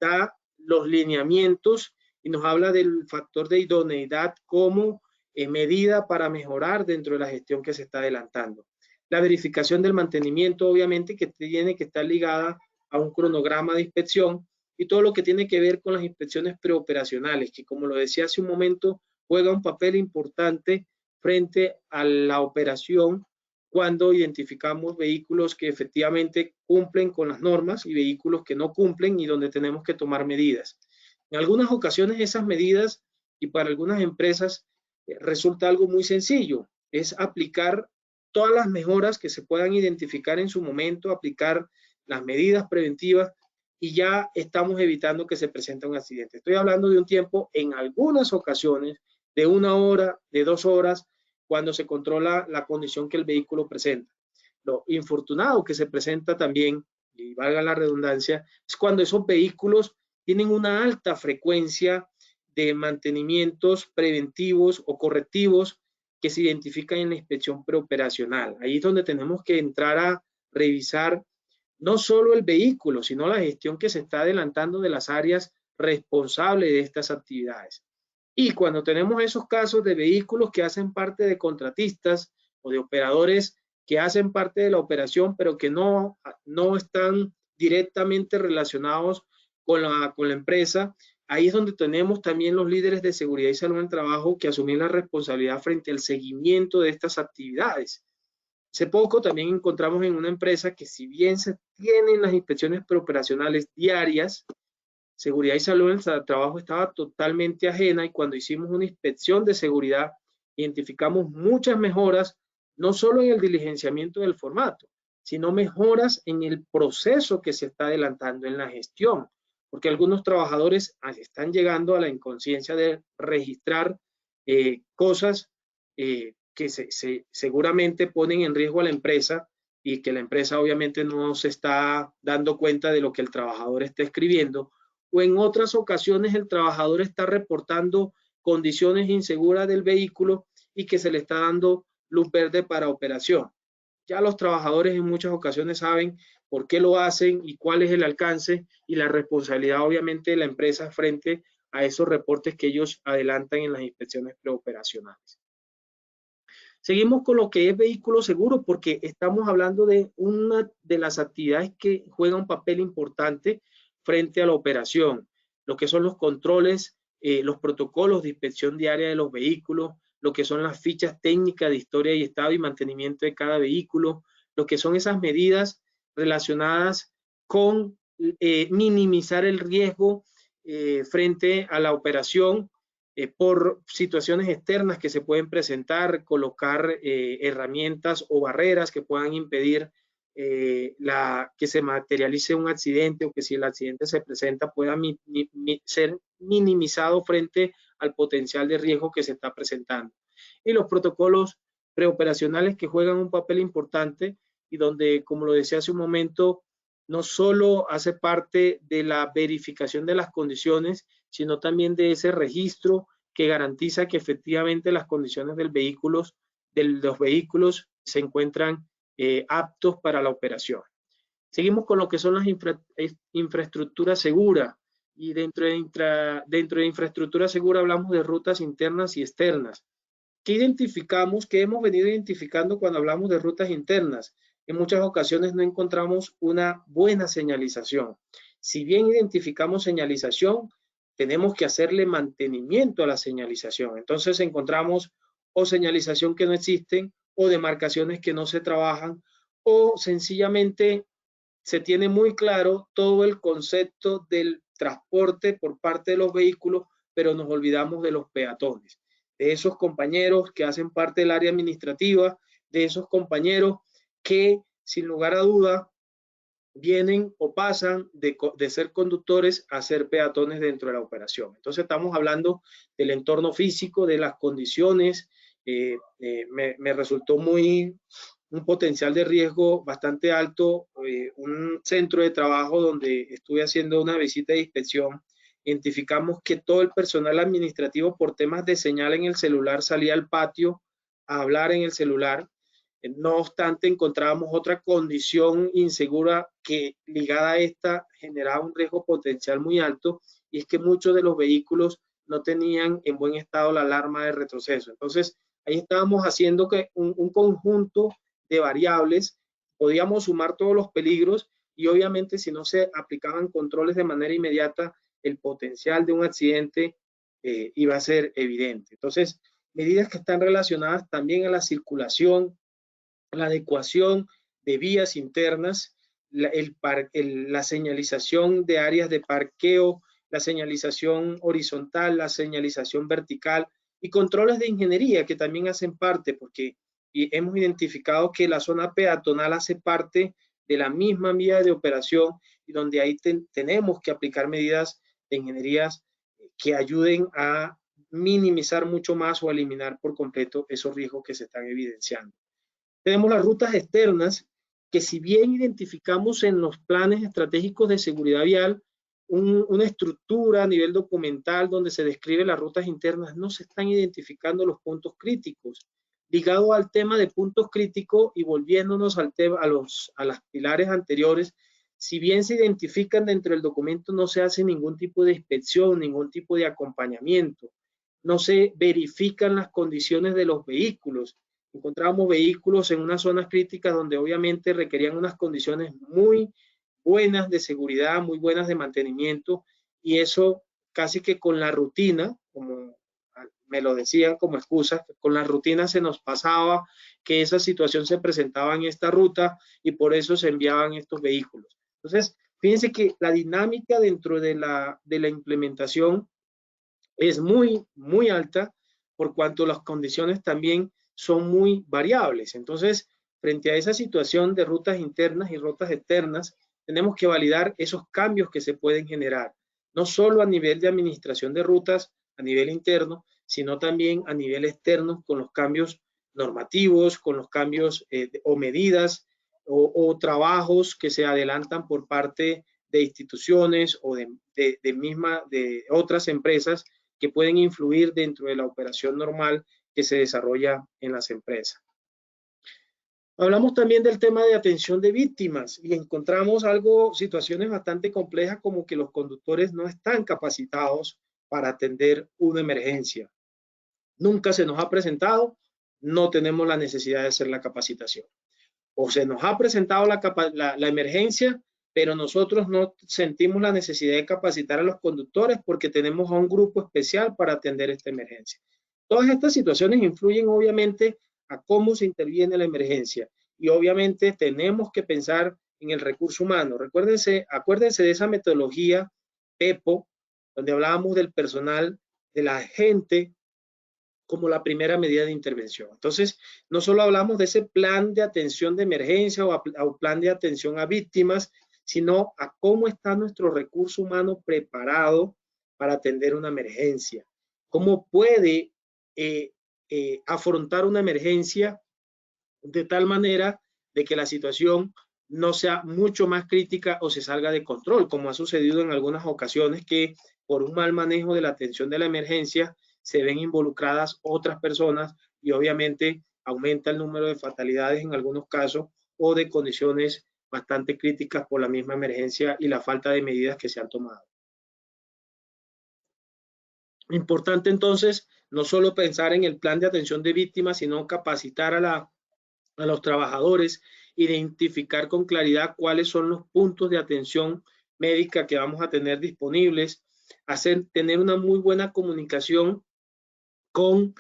da los lineamientos y nos habla del factor de idoneidad como medida para mejorar dentro de la gestión que se está adelantando. La verificación del mantenimiento, obviamente, que tiene que estar ligada a un cronograma de inspección, y todo lo que tiene que ver con las inspecciones preoperacionales, que, como lo decía hace un momento, juega un papel importante frente a la operación cuando identificamos vehículos que efectivamente cumplen con las normas y vehículos que no cumplen y donde tenemos que tomar medidas. En algunas ocasiones esas medidas, y para algunas empresas resulta algo muy sencillo, es aplicar todas las mejoras que se puedan identificar en su momento, aplicar las medidas preventivas y ya estamos evitando que se presente un accidente. Estoy hablando de un tiempo en algunas ocasiones de 1 hora, de 2 horas, cuando se controla la condición que el vehículo presenta. Lo infortunado que se presenta también, y valga la redundancia, es cuando esos vehículos tienen una alta frecuencia de mantenimientos preventivos o correctivos que se identifican en la inspección preoperacional. Ahí es donde tenemos que entrar a revisar no solo el vehículo, sino la gestión que se está adelantando de las áreas responsables de estas actividades. Y cuando tenemos esos casos de vehículos que hacen parte de contratistas o de operadores que hacen parte de la operación, pero que no están directamente relacionados con la empresa, ahí es donde tenemos también los líderes de seguridad y salud en el trabajo que asumir la responsabilidad frente al seguimiento de estas actividades. Hace poco también encontramos en una empresa que, si bien se tienen las inspecciones preoperacionales diarias, seguridad y salud en el trabajo estaba totalmente ajena, y cuando hicimos una inspección de seguridad identificamos muchas mejoras, no solo en el diligenciamiento del formato, sino mejoras en el proceso que se está adelantando en la gestión, porque algunos trabajadores están llegando a la inconsciencia de registrar cosas que seguramente ponen en riesgo a la empresa, y que la empresa obviamente no se está dando cuenta de lo que el trabajador está escribiendo, o en otras ocasiones el trabajador está reportando condiciones inseguras del vehículo y que se le está dando luz verde para operación. Ya los trabajadores en muchas ocasiones saben por qué lo hacen y cuál es el alcance y la responsabilidad obviamente de la empresa frente a esos reportes que ellos adelantan en las inspecciones preoperacionales. Seguimos con lo que es vehículo seguro, porque estamos hablando de una de las actividades que juega un papel importante frente a la operación, lo que son los controles, los protocolos de inspección diaria de los vehículos, lo que son las fichas técnicas de historia y estado y mantenimiento de cada vehículo, lo que son esas medidas relacionadas con minimizar el riesgo frente a la operación por situaciones externas que se pueden presentar, colocar herramientas o barreras que puedan impedir que se materialice un accidente, o que si el accidente se presenta pueda ser minimizado frente al potencial de riesgo que se está presentando. Y los protocolos preoperacionales, que juegan un papel importante y donde, como lo decía hace un momento, no solo hace parte de la verificación de las condiciones, sino también de ese registro que garantiza que efectivamente las condiciones de los vehículos se encuentran aptos para la operación. Seguimos con lo que son las infraestructuras seguras, y dentro de infraestructura segura hablamos de rutas internas y externas. ¿Qué identificamos? ¿Qué hemos venido identificando cuando hablamos de rutas internas? En muchas ocasiones no encontramos una buena señalización. Si bien identificamos señalización, tenemos que hacerle mantenimiento a la señalización. Entonces encontramos o señalización que no existen, o demarcaciones que no se trabajan, o sencillamente se tiene muy claro todo el concepto del transporte por parte de los vehículos, pero nos olvidamos de los peatones, de esos compañeros que hacen parte del área administrativa, de esos compañeros que sin lugar a duda vienen o pasan de ser conductores a ser peatones dentro de la operación. Entonces estamos hablando del entorno físico, de las condiciones. Me resultó un potencial de riesgo bastante alto, un centro de trabajo donde estuve haciendo una visita de inspección. Identificamos que todo el personal administrativo, por temas de señal en el celular, salía al patio a hablar en el celular. No obstante, encontrábamos otra condición insegura que, ligada a esta, generaba un riesgo potencial muy alto, y es que muchos de los vehículos no tenían en buen estado la alarma de retroceso. Entonces, ahí estábamos haciendo que un conjunto de variables, podíamos sumar todos los peligros, y obviamente si no se aplicaban controles de manera inmediata, el potencial de un accidente iba a ser evidente. Entonces, medidas que están relacionadas también a la circulación, la adecuación de vías internas, la señalización de áreas de parqueo, la señalización horizontal, la señalización vertical, y controles de ingeniería que también hacen parte, porque hemos identificado que la zona peatonal hace parte de la misma vía de operación y donde ahí tenemos que aplicar medidas de ingenierías que ayuden a minimizar mucho más o eliminar por completo esos riesgos que se están evidenciando. Tenemos las rutas externas, que si bien identificamos en los planes estratégicos de seguridad vial una estructura a nivel documental donde se describe las rutas internas, no se están identificando los puntos críticos. Ligado al tema de puntos críticos y volviéndonos al tema, a las pilares anteriores, si bien se identifican dentro del documento, no se hace ningún tipo de inspección, ningún tipo de acompañamiento. No se verifican las condiciones de los vehículos. Encontrábamos vehículos en unas zonas críticas donde obviamente requerían unas condiciones muy buenas de seguridad, muy buenas de mantenimiento, y eso casi que con la rutina, como me lo decían como excusa, con la rutina se nos pasaba que esa situación se presentaba en esta ruta y por eso se enviaban estos vehículos. Entonces, fíjense que la dinámica dentro de la implementación es muy alta, por cuanto las condiciones también son muy variables. Entonces, frente a esa situación de rutas internas y rutas externas, tenemos que validar esos cambios que se pueden generar, no solo a nivel de administración de rutas, a nivel interno, sino también a nivel externo con los cambios normativos, con los cambios o medidas o trabajos que se adelantan por parte de instituciones o de otras empresas que pueden influir dentro de la operación normal que se desarrolla en las empresas. Hablamos también del tema de atención de víctimas y encontramos situaciones bastante complejas como que los conductores no están capacitados para atender una emergencia. Nunca se nos ha presentado, no tenemos la necesidad de hacer la capacitación. O se nos ha presentado la emergencia, pero nosotros no sentimos la necesidad de capacitar a los conductores porque tenemos a un grupo especial para atender esta emergencia. Todas estas situaciones influyen obviamente a cómo se interviene la emergencia y obviamente tenemos que pensar en el recurso humano. Acuérdense de esa metodología PEPO, donde hablábamos del personal, de la gente, como la primera medida de intervención. Entonces, no solo hablamos de ese plan de atención de emergencia o plan de atención a víctimas, sino a cómo está nuestro recurso humano preparado para atender una emergencia. Cómo puede afrontar una emergencia de tal manera de que la situación no sea mucho más crítica o se salga de control, como ha sucedido en algunas ocasiones que por un mal manejo de la atención de la emergencia se ven involucradas otras personas y obviamente aumenta el número de fatalidades en algunos casos o de condiciones bastante críticas por la misma emergencia y la falta de medidas que se han tomado. Importante entonces no solo pensar en el plan de atención de víctimas, sino capacitar a los trabajadores, identificar con claridad cuáles son los puntos de atención médica que vamos a tener disponibles, tener una muy buena comunicación con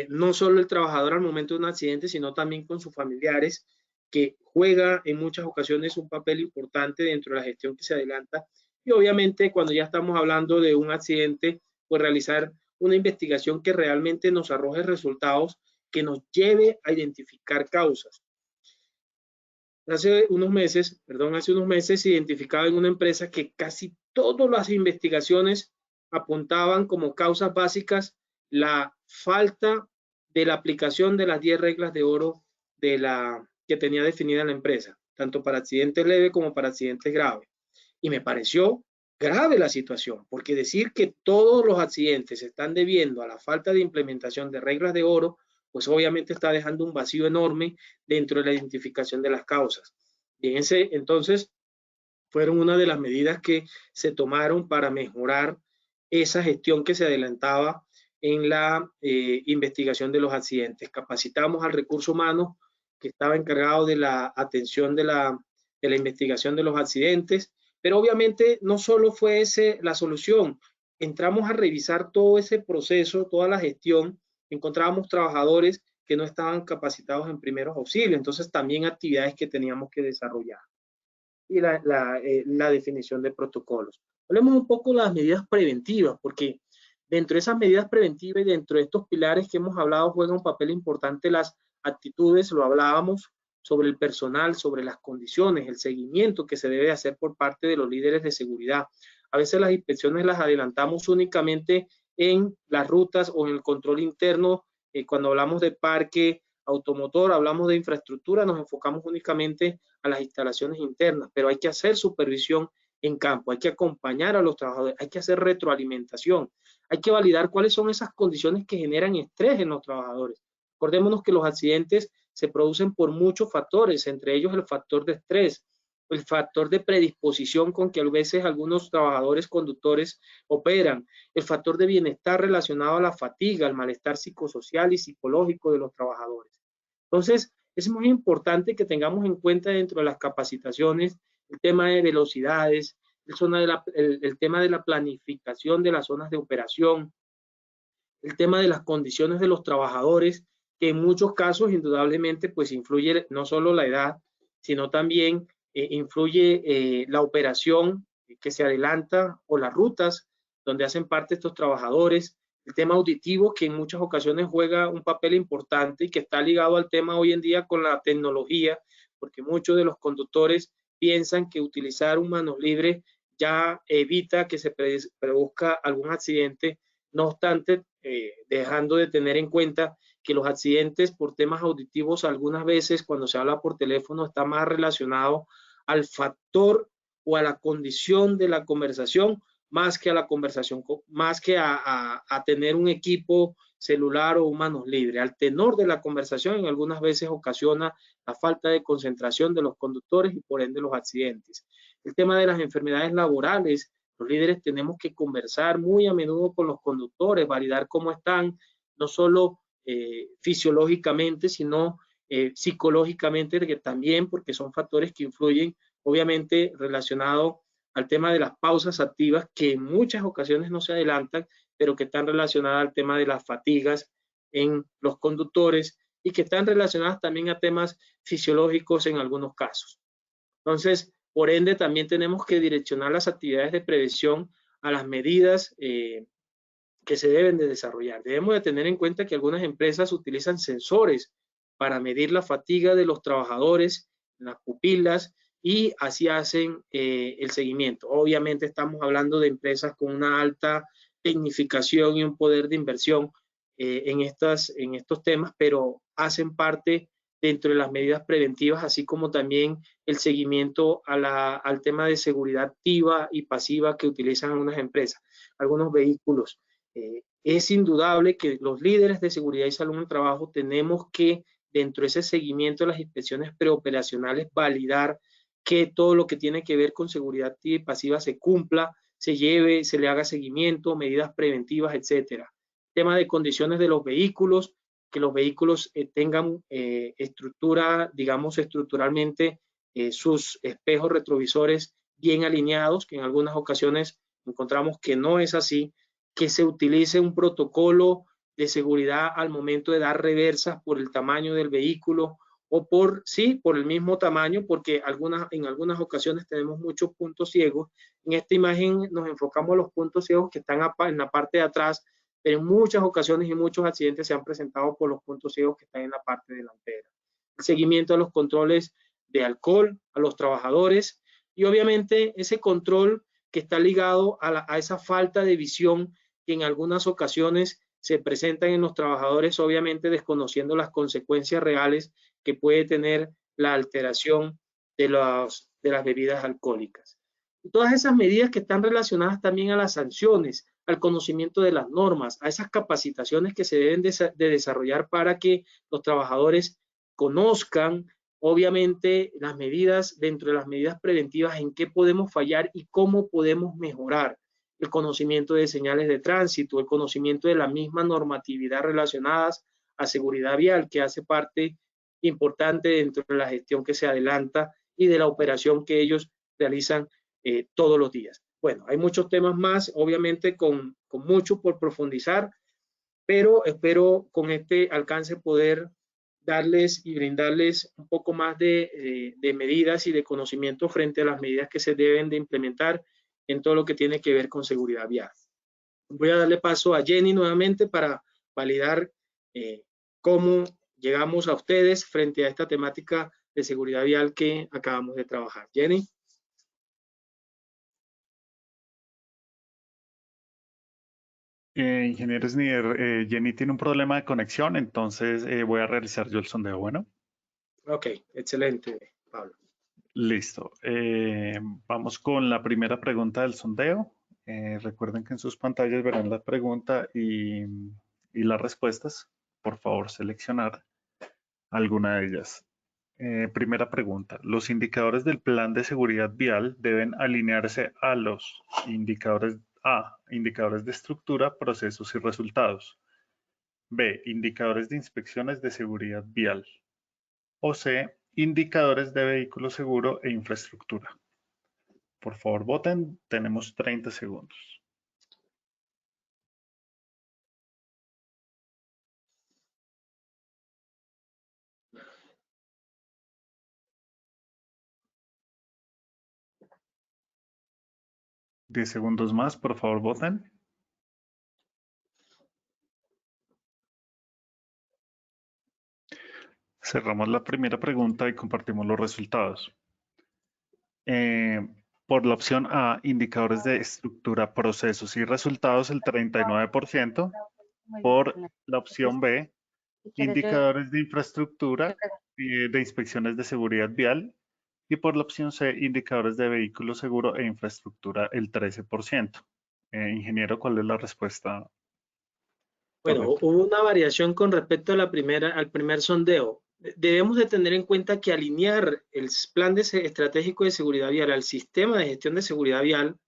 no solo el trabajador al momento de un accidente, sino también con sus familiares, que juega en muchas ocasiones un papel importante dentro de la gestión que se adelanta. Y obviamente cuando ya estamos hablando de un accidente, pues realizar una investigación que realmente nos arroje resultados que nos lleve a identificar causas. Hace unos meses se identificaba en una empresa que casi todas las investigaciones apuntaban como causas básicas la falta de la aplicación de las 10 reglas de oro que tenía definida la empresa, tanto para accidentes leves como para accidentes graves. Y me pareció grave la situación, porque decir que todos los accidentes se están debiendo a la falta de implementación de reglas de oro, pues obviamente está dejando un vacío enorme dentro de la identificación de las causas. Y entonces fueron una de las medidas que se tomaron para mejorar esa gestión que se adelantaba en la investigación de los accidentes. Capacitamos al recurso humano que estaba encargado de la atención de la investigación de los accidentes, pero obviamente no solo fue la solución. Entramos a revisar todo ese proceso, toda la gestión. Encontrábamos trabajadores que no estaban capacitados en primeros auxilios, entonces también actividades que teníamos que desarrollar. Y la definición de protocolos. Hablemos un poco de las medidas preventivas, porque dentro de esas medidas preventivas y dentro de estos pilares que hemos hablado juega un papel importante las actitudes, lo hablábamos, sobre el personal, sobre las condiciones, el seguimiento que se debe hacer por parte de los líderes de seguridad. A veces las inspecciones las adelantamos únicamente en las rutas o en el control interno. Cuando hablamos de parque automotor, hablamos de infraestructura, nos enfocamos únicamente a las instalaciones internas, pero hay que hacer supervisión en campo, hay que acompañar a los trabajadores, hay que hacer retroalimentación, hay que validar cuáles son esas condiciones que generan estrés en los trabajadores. Acordémonos que los accidentes se producen por muchos factores, entre ellos el factor de estrés, el factor de predisposición con que a veces algunos trabajadores conductores operan, el factor de bienestar relacionado a la fatiga, al malestar psicosocial y psicológico de los trabajadores. Entonces, es muy importante que tengamos en cuenta dentro de las capacitaciones el tema de velocidades, el tema de la planificación de las zonas de operación, el tema de las condiciones de los trabajadores, que en muchos casos indudablemente pues influye no solo la edad, sino también influye la operación que se adelanta o las rutas donde hacen parte estos trabajadores, el tema auditivo que en muchas ocasiones juega un papel importante y que está ligado al tema hoy en día con la tecnología, porque muchos de los conductores piensan que utilizar un manos libres ya evita que se produzca algún accidente, no obstante, dejando de tener en cuenta que los accidentes por temas auditivos algunas veces cuando se habla por teléfono está más relacionado al factor o a la condición de la conversación más que a la conversación, más que a tener un equipo celular o manos libres. Al tenor de la conversación en algunas veces ocasiona la falta de concentración de los conductores y por ende los accidentes. El tema de las enfermedades laborales, los líderes tenemos que conversar muy a menudo con los conductores, validar cómo están, no solo fisiológicamente, sino psicológicamente, que también, porque son factores que influyen, obviamente, relacionado al tema de las pausas activas, que en muchas ocasiones no se adelantan, pero que están relacionadas al tema de las fatigas en los conductores y que están relacionadas también a temas fisiológicos en algunos casos. Entonces, por ende, también tenemos que direccionar las actividades de prevención a las medidas que se deben de desarrollar. Debemos de tener en cuenta que algunas empresas utilizan sensores para medir la fatiga de los trabajadores, las pupilas, y así hacen el seguimiento. Obviamente estamos hablando de empresas con una alta tecnificación y un poder de inversión en estos temas, pero hacen parte dentro de las medidas preventivas, así como también el seguimiento al tema de seguridad activa y pasiva que utilizan algunas empresas, algunos vehículos. Es indudable que los líderes de seguridad y salud en el trabajo tenemos que, dentro de ese seguimiento de las inspecciones preoperacionales, validar que todo lo que tiene que ver con seguridad activa y pasiva se cumpla, se lleve, se le haga seguimiento, medidas preventivas, etcétera. Tema de condiciones de los vehículos, que los vehículos tengan estructura, digamos estructuralmente, sus espejos retrovisores bien alineados, que en algunas ocasiones encontramos que no es así, que se utilice un protocolo de seguridad al momento de dar reversas por el tamaño del vehículo o por el mismo tamaño, porque en algunas ocasiones tenemos muchos puntos ciegos. En esta imagen nos enfocamos en los puntos ciegos que están en la parte de atrás, pero en muchas ocasiones y muchos accidentes se han presentado por los puntos ciegos que están en la parte delantera. El seguimiento a los controles de alcohol, a los trabajadores y obviamente ese control que está ligado a esa falta de visión que en algunas ocasiones se presentan en los trabajadores, obviamente desconociendo las consecuencias reales que puede tener la alteración de las bebidas alcohólicas. Y todas esas medidas que están relacionadas también a las sanciones, al conocimiento de las normas, a esas capacitaciones que se deben de desarrollar para que los trabajadores conozcan, obviamente, las medidas, dentro de las medidas preventivas, en qué podemos fallar y cómo podemos mejorar. El conocimiento de señales de tránsito, el conocimiento de la misma normatividad relacionadas a seguridad vial, que hace parte importante dentro de la gestión que se adelanta y de la operación que ellos realizan todos los días. Bueno, hay muchos temas más, obviamente con mucho por profundizar, pero espero con este alcance poder darles y brindarles un poco más de medidas y de conocimiento frente a las medidas que se deben de implementar en todo lo que tiene que ver con seguridad vial. Voy a darle paso a Jenny nuevamente para validar cómo llegamos a ustedes frente a esta temática de seguridad vial que acabamos de trabajar. Jenny. Ingeniero Snider, Jenny tiene un problema de conexión, entonces voy a realizar yo el sondeo. Bueno, Ok, excelente, Pablo. listo. Vamos con la primera pregunta del sondeo. Recuerden que en sus pantallas verán la pregunta y las respuestas. Por favor, seleccionar alguna de ellas. Primera pregunta. Los indicadores del plan de seguridad vial deben alinearse a los indicadores A, indicadores de estructura, procesos y resultados. B, indicadores de inspecciones de seguridad vial. O C, indicadores de vehículo seguro e infraestructura. Por favor, voten. Tenemos 30 segundos. ¿10 segundos más? Por favor, voten. Cerramos la primera pregunta y compartimos los resultados. Por la opción A, indicadores de estructura, procesos y resultados, el 39%. Por la opción B, indicadores de infraestructura y de inspecciones de seguridad vial. Y por la opción C, indicadores de vehículo seguro e infraestructura, el 13%. Ingeniero, ¿cuál es la respuesta? Bueno, Correcto. hubo una variación con respecto a al primer sondeo. Debemos de tener en cuenta que alinear el plan estratégico de seguridad vial al sistema de gestión de seguridad vial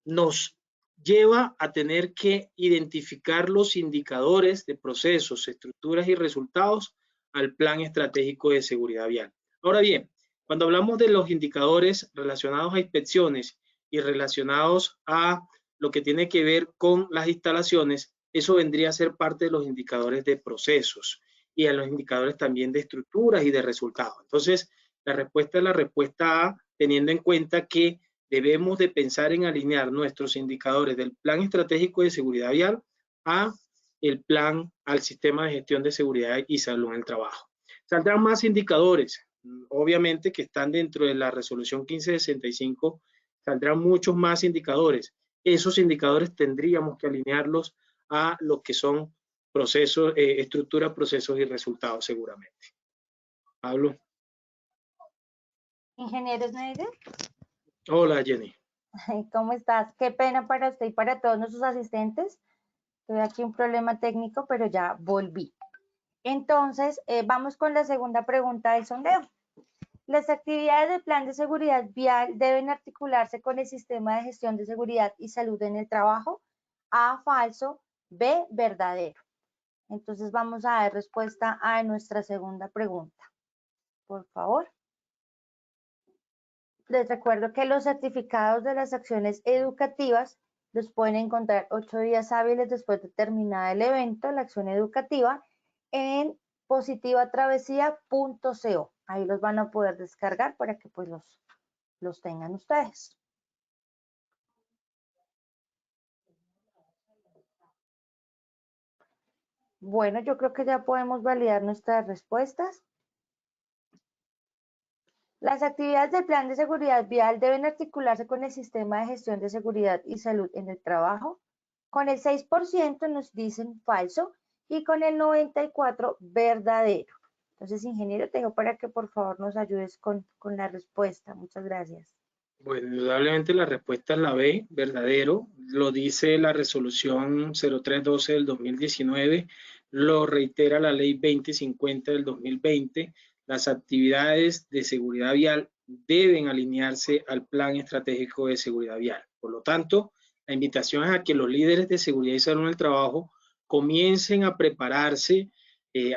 nos lleva a tener que identificar los indicadores de procesos, estructuras y resultados al plan estratégico de seguridad vial. Ahora bien, cuando hablamos de los indicadores relacionados a inspecciones y relacionados a lo que tiene que ver con las instalaciones, eso vendría a ser parte de los indicadores de procesos y a los indicadores también de estructuras y de resultados. Entonces, la respuesta es la respuesta A, teniendo en cuenta que debemos de pensar en alinear nuestros indicadores del plan estratégico de seguridad vial a el plan, al sistema de gestión de seguridad y salud en el trabajo. Saldrán más indicadores, obviamente que están dentro de la resolución 1565, saldrán muchos más indicadores. Esos indicadores tendríamos que alinearlos a lo que son procesos, estructura, procesos y resultados seguramente. Pablo. Ingeniero Snyder. Hola, Jenny. ¿Cómo estás? Qué pena para usted y para todos nuestros asistentes. Tuve aquí un problema técnico, pero ya volví. Entonces, vamos con la segunda pregunta del sondeo. Las actividades del plan de seguridad vial deben articularse con el sistema de gestión de seguridad y salud en el trabajo. A, falso. B, verdadero. Entonces, vamos a dar respuesta a nuestra segunda pregunta. Por favor. Les recuerdo que los certificados de las acciones educativas los pueden encontrar 8 días hábiles después de terminar el evento, la acción educativa, en positivatravesía.co. Ahí los van a poder descargar para que pues los tengan ustedes. Bueno, yo creo que ya podemos validar nuestras respuestas. Las actividades del plan de seguridad vial deben articularse con el sistema de gestión de seguridad y salud en el trabajo. Con el 6% nos dicen falso y con el 94% verdadero. Entonces, ingeniero, te dejo para que por favor nos ayudes con la respuesta. Muchas gracias. Bueno, indudablemente la respuesta es la B, verdadero. Lo dice la resolución 0312 del 2019, lo reitera la ley 2050 del 2020. Las actividades de seguridad vial deben alinearse al plan estratégico de seguridad vial. Por lo tanto, la invitación es a que los líderes de seguridad y salud en el trabajo comiencen a prepararse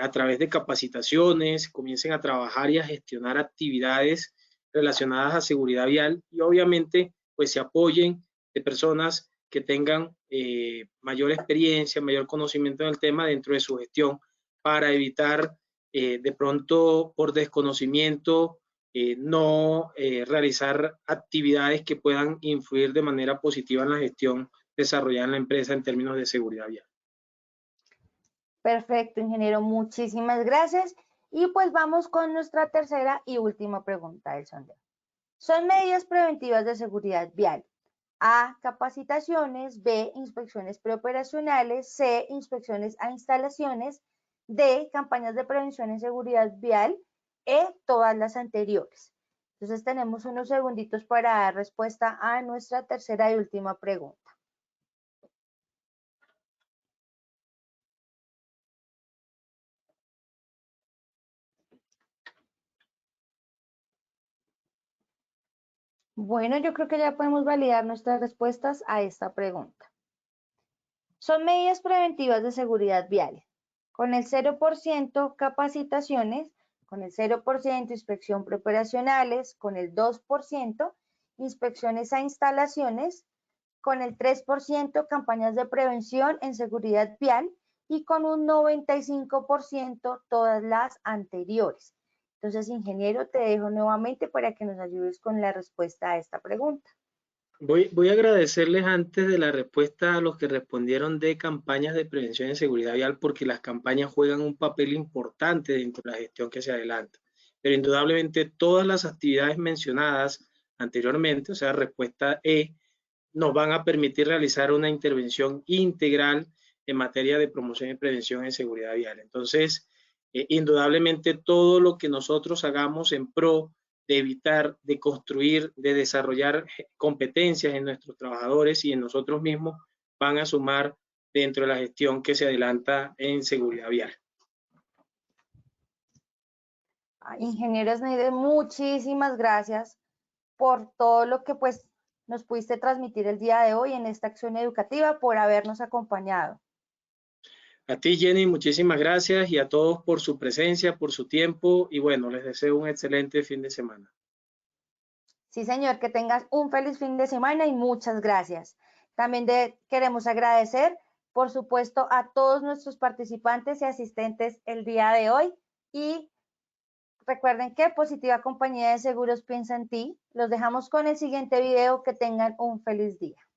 a través de capacitaciones, comiencen a trabajar y a gestionar actividades relacionadas a seguridad vial y obviamente pues se apoyen de personas que tengan mayor experiencia, mayor conocimiento en el tema dentro de su gestión para evitar de pronto por desconocimiento no realizar actividades que puedan influir de manera positiva en la gestión desarrollada en la empresa en términos de seguridad vial. Perfecto, ingeniero. Muchísimas gracias. Y pues vamos con nuestra tercera y última pregunta del sondeo. Son medidas preventivas de seguridad vial. A, capacitaciones. B, inspecciones preoperacionales. C, inspecciones a instalaciones. D, campañas de prevención en seguridad vial. E, todas las anteriores. Entonces tenemos unos segunditos para dar respuesta a nuestra tercera y última pregunta. Bueno, yo creo que ya podemos validar nuestras respuestas a esta pregunta. Son medidas preventivas de seguridad vial. Con el 0% capacitaciones, con el 0% inspección preoperacionales, con el 2% inspecciones a instalaciones, con el 3% campañas de prevención en seguridad vial y con un 95% todas las anteriores. Entonces, ingeniero, te dejo nuevamente para que nos ayudes con la respuesta a esta pregunta. Voy a agradecerles antes de la respuesta a los que respondieron de campañas de prevención en seguridad vial, porque las campañas juegan un papel importante dentro de la gestión que se adelanta. Pero indudablemente todas las actividades mencionadas anteriormente, o sea, respuesta E, nos van a permitir realizar una intervención integral en materia de promoción y prevención en seguridad vial. Entonces, indudablemente todo lo que nosotros hagamos en pro de evitar, de construir, de desarrollar competencias en nuestros trabajadores y en nosotros mismos van a sumar dentro de la gestión que se adelanta en seguridad vial. Ingeniero Sneide, muchísimas gracias por todo lo que pues nos pudiste transmitir el día de hoy en esta acción educativa, por habernos acompañado. A ti, Jenny, muchísimas gracias y a todos por su presencia, por su tiempo y bueno, les deseo un excelente fin de semana. Sí, señor, que tengas un feliz fin de semana y muchas gracias. También queremos agradecer, por supuesto, a todos nuestros participantes y asistentes el día de hoy y recuerden que Positiva Compañía de Seguros piensa en ti. Los dejamos con el siguiente video. Que tengan un feliz día.